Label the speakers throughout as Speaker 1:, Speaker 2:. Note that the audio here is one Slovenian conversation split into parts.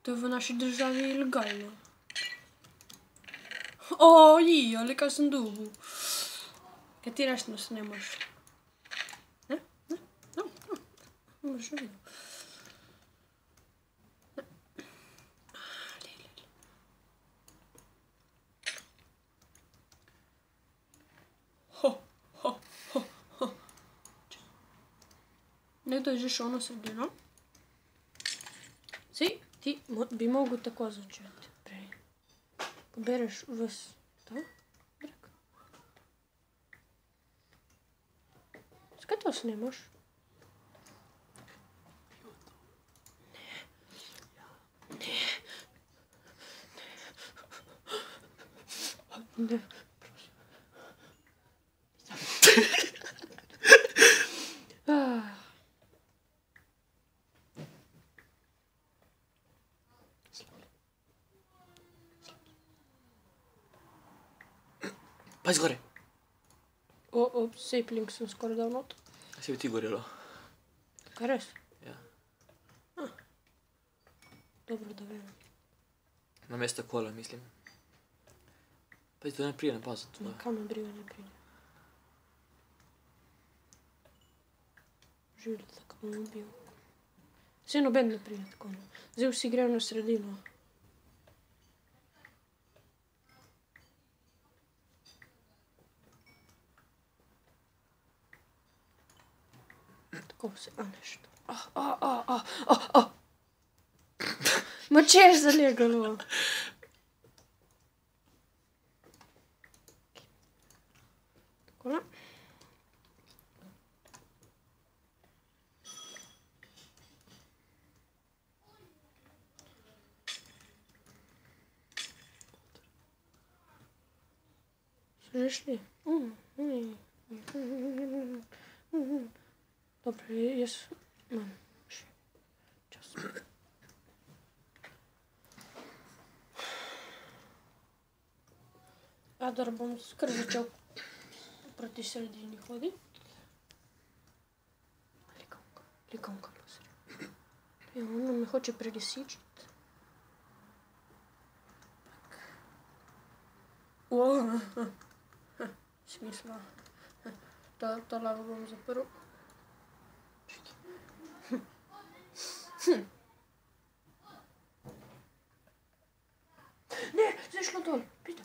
Speaker 1: To je v naši državi ilegalno. Oji, ali kaj sem dobil? Katera še snemaš? Ne? Ne? No, no. Boš videl. Ho, ho, ho, ho. Nekdo je že šel na sredino. Si, ti bi mogel tako začeti prej. Pobereš ves to. Skaj to snemaš? Ne. Ne. Ne.
Speaker 2: Pazi gore.
Speaker 1: Sapling sem skoraj dal not.
Speaker 2: A si bi ti gorelo?
Speaker 1: Kaj res?
Speaker 2: Ja.
Speaker 1: Dobro, da vem.
Speaker 2: Na mesto kola, mislim. Pazi, to ne prije na pazu.
Speaker 1: Kam me briga ne prije. Življati, tako bom ubil. Vse noben ne prije tako. Zdaj vsi grejo na sredino. Tako se, a nešto. Ma češ zalegalo. Takole. So že šli? Dobro, jaz imam še čas. Ador bom skar začel proti sredini hoditi. Likanka pa sredini. Ja, ona me hoče prelisičiti. Smisla. Ta lavo bom zaprl. Ne, zdaj šlo dol. Pide.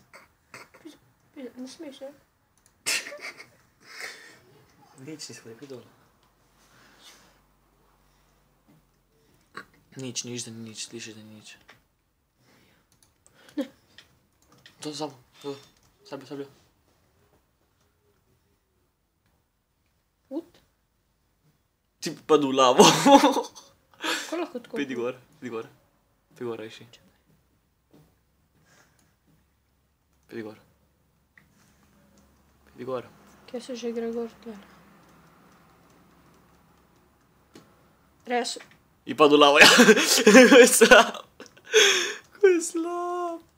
Speaker 1: Ne smej se.
Speaker 2: Nič nismo rekli dol. Nič, da ni nič, slišiš, da ni nič.
Speaker 1: Ne.
Speaker 2: To samo, to, sabljo.
Speaker 1: Ut?
Speaker 2: Ti bi padel v lavo.
Speaker 1: Ko lahko tako?
Speaker 2: Pidi gor. Pidi gor, rajši. Pidi gor.
Speaker 1: Kje se že gre gor tle? Res.
Speaker 2: I padel v lavo, ja. Ko je slab.